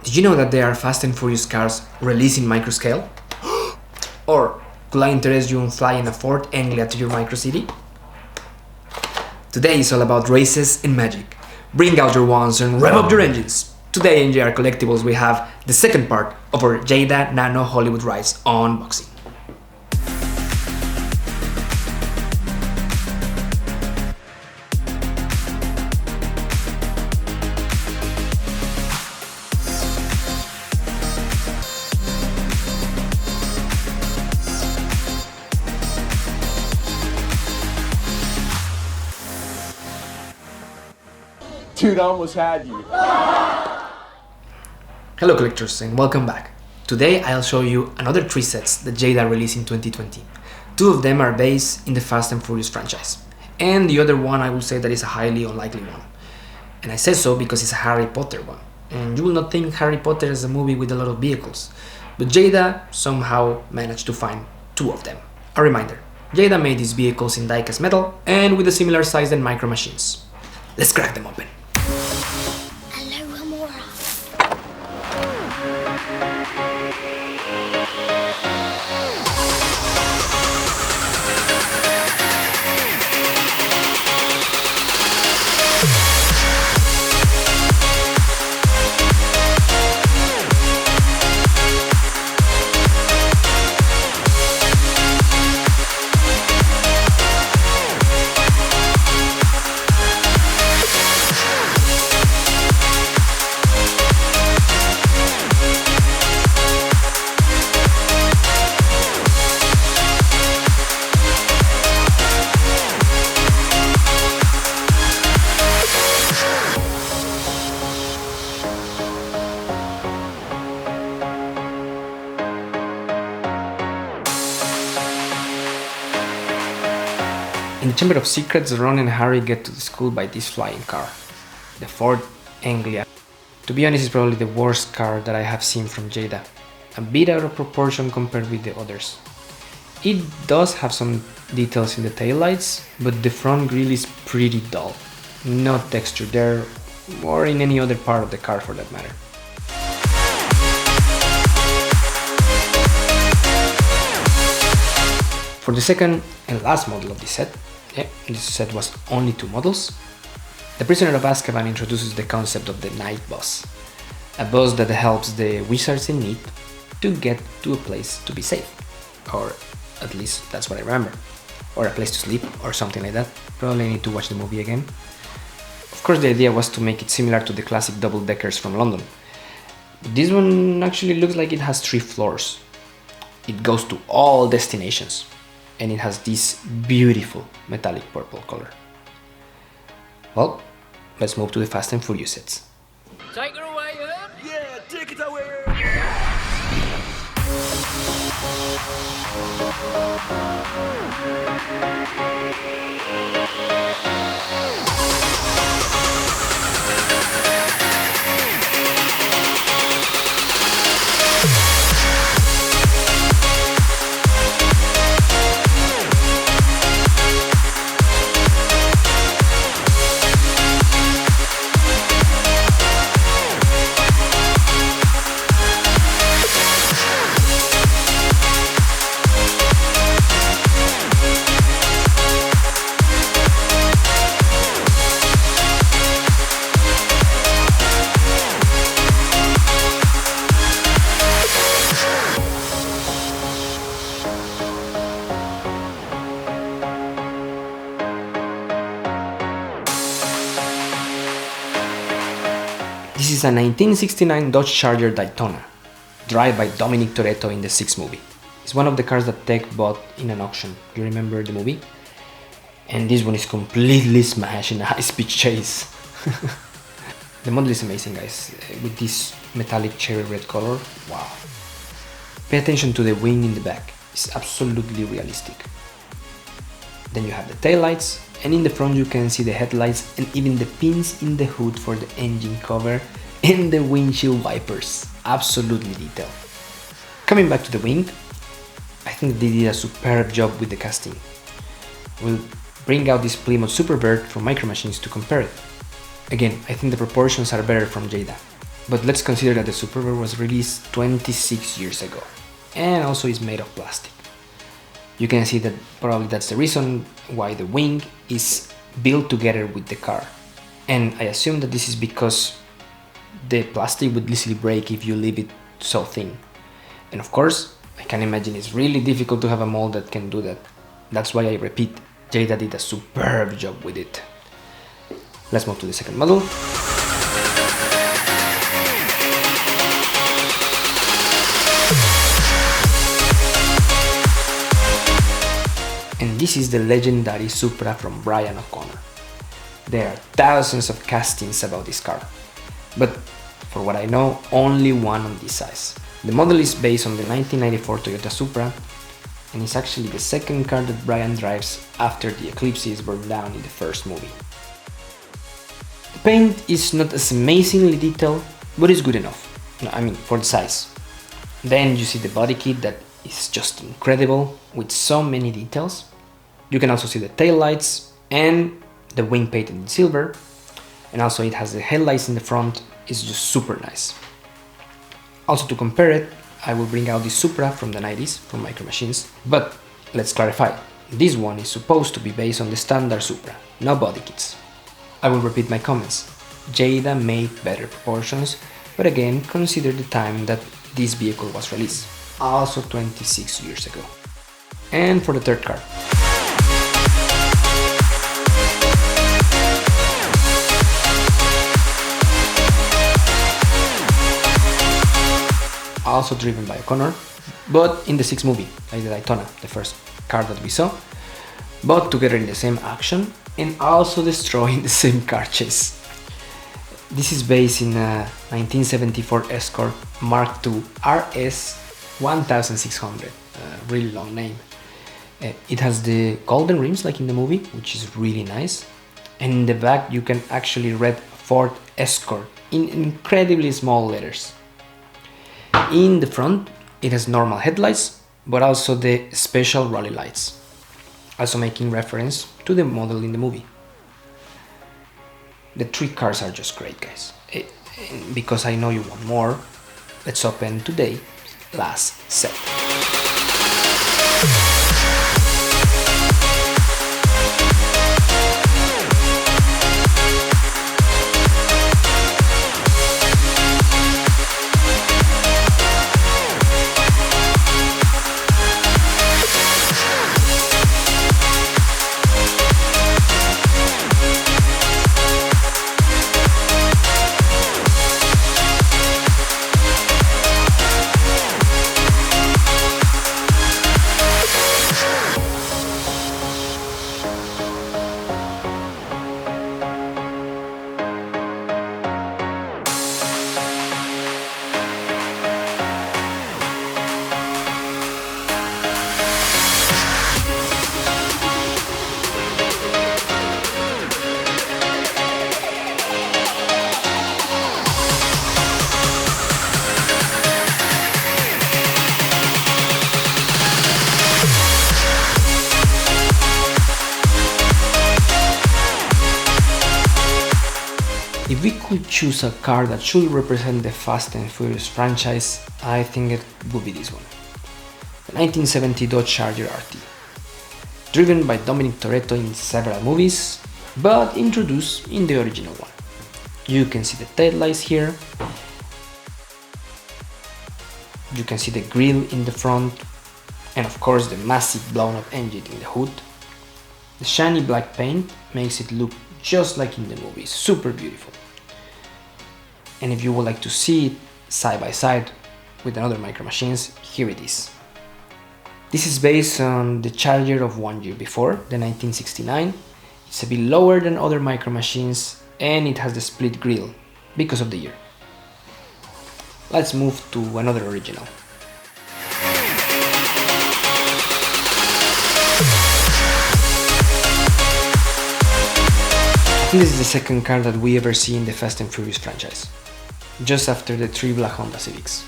Did you know that there are Fast and Furious cars released in microscale? Or could I interest you in flying a Ford Anglia to your micro city? Today is all about races and magic. Bring out your wands and rev up your engines. Today in JR Collectibles we have the second part of our Jada Nano Hollywood Rides unboxing. Dude, I almost had you. Hello collectors and welcome back. Today I'll show you another 3 sets that Jada released in 2020. 2 of them are based in the Fast and Furious franchise. And the other one I will say that is a highly unlikely one. And I say so because it's a Harry Potter one. And you will not think Harry Potter is a movie with a lot of vehicles. But Jada somehow managed to find 2 of them. A reminder, Jada made these vehicles in die-cast metal and with a similar size than micro machines. Let's crack them open. In the Chamber of Secrets, Ron and Harry get to the school by this flying car, the Ford Anglia. To be honest, it's probably the worst car that I have seen from Jada, a bit out of proportion compared with the others. It does have some details in the taillights, but the front grille is pretty dull, no texture there or in any other part of the car for that matter. For the second and last model of this set, this set was only 2 models, the Prisoner of Azkaban introduces the concept of the Night Bus, a bus that helps the wizards in need to get to a place to be safe, or at least that's what I remember, or a place to sleep or something like that. Probably need to watch the movie again. Of course the idea was to make it similar to the classic double-deckers from London, but this one actually looks like it has 3 floors. It goes to all destinations. And it has this beautiful metallic purple color. Well, let's move to the Fast and Furious sets. Take it away, Herb. Yeah, take it away. This is a 1969 Dodge Charger Daytona, driven by Dominic Toretto in the 6th movie. It's one of the cars that Tech bought in an auction. You remember the movie? And this one is completely smashed in a high-speed chase. The model is amazing, guys, with this metallic cherry red color. Wow. Pay attention to the wing in the back. It's absolutely realistic. Then you have the taillights, and in the front you can see the headlights and even the pins in the hood for the engine cover and the windshield wipers. Absolutely detailed. Coming back to the wing, I think they did a superb job with the casting. We'll bring out this Plymouth Superbird from Micro Machines to compare it. Again, I think the proportions are better from Jada. But let's consider that the Supra was released 26 years ago and also is made of plastic. You can see that probably that's the reason why the wing is built together with the car. And I assume that this is because the plastic would easily break if you leave it so thin. And of course, I can imagine it's really difficult to have a mold that can do that. That's why I repeat, Jada did a superb job with it. Let's move to the second model. And this is the legendary Supra from Brian O'Connor. There are thousands of castings about this car, but for what I know, only one on this size. The model is based on the 1994 Toyota Supra, and it's actually the second car that Brian drives after the Eclipse is burned down in the first movie. The paint is not as amazingly detailed, but it's good enough. I mean, for the size. Then you see the body kit that is just incredible, with so many details. You can also see the tail lights and the wing painted in silver, and also it has the headlights in the front. It's just super nice. Also, to compare it, I will bring out this Supra from the 90s from Micro Machines, but let's clarify, this one is supposed to be based on the standard Supra, no body kits. I will repeat my comments. Jada made better proportions, but again, consider the time that this vehicle was released, also 26 years ago. And for the third car. Also driven by O'Connor, but in the sixth movie, like the Daytona, the first car that we saw, but together in the same action and also destroying the same car chase. This is based in a 1974 Escort Mark II RS 1600, a really long name. It has the golden rims like in the movie, which is really nice, and in the back you can actually read Ford Escort in incredibly small letters. In the front, it has normal headlights, but also the special rally lights, also making reference to the model in the movie. The three cars are just great, guys. Because I know you want more, let's open today's last set. If we could choose a car that should represent the Fast and Furious franchise, I think it would be this one. The 1970 Dodge Charger RT. Driven by Dominic Toretto in several movies, but introduced in the original one. You can see the taillights here. You can see the grille in the front, and of course the massive blown up engine in the hood. The shiny black paint makes it look just like in the movie, super beautiful. And if you would like to see it side by side with another Micro Machines, here it is. This is based on the Charger of 1 year before, the 1969. It's a bit lower than other Micro Machines, and it has the split grille because of the year. Let's move to another original. This is the second car that we ever see in the Fast and Furious franchise, just after the 3 black Honda Civics.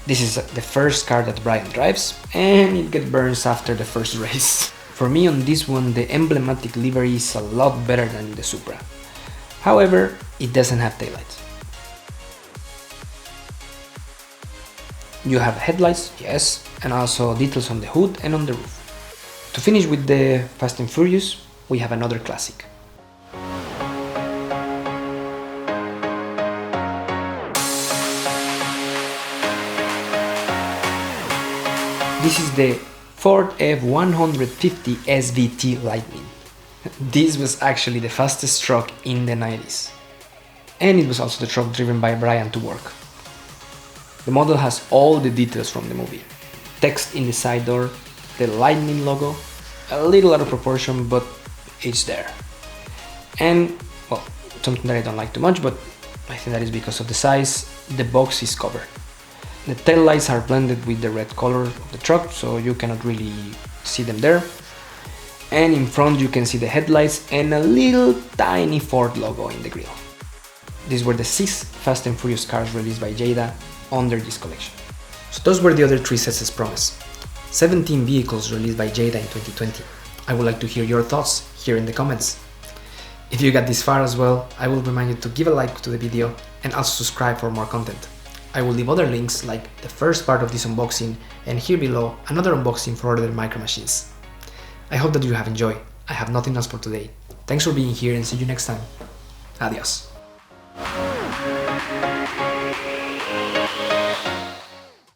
This is the first car that Brian drives, and it gets burns after the first race. For me on this one, the emblematic livery is a lot better than in the Supra. However, it doesn't have taillights. You have headlights, yes, and also details on the hood and on the roof. To finish with the Fast and Furious, we have another classic. This is the Ford F-150 SVT Lightning. This was actually the fastest truck in the 90s. And it was also the truck driven by Brian to work. The model has all the details from the movie. Text in the side door, the Lightning logo, a little out of proportion, but it's there. And, well, something that I don't like too much, but I think that is because of the size, the box is covered. The tail lights are blended with the red color of the truck, so you cannot really see them there. And in front you can see the headlights and a little tiny Ford logo in the grille. These were the 6 Fast and Furious cars released by Jada under this collection. So those were the other 3 sets as promised. 17 vehicles released by Jada in 2020. I would like to hear your thoughts here in the comments. If you got this far as well, I will remind you to give a like to the video and also subscribe for more content. I will leave other links like the first part of this unboxing and here below another unboxing for other micro machines. I hope that you have enjoyed. I have nothing else for today. Thanks for being here and see you next time. Adiós.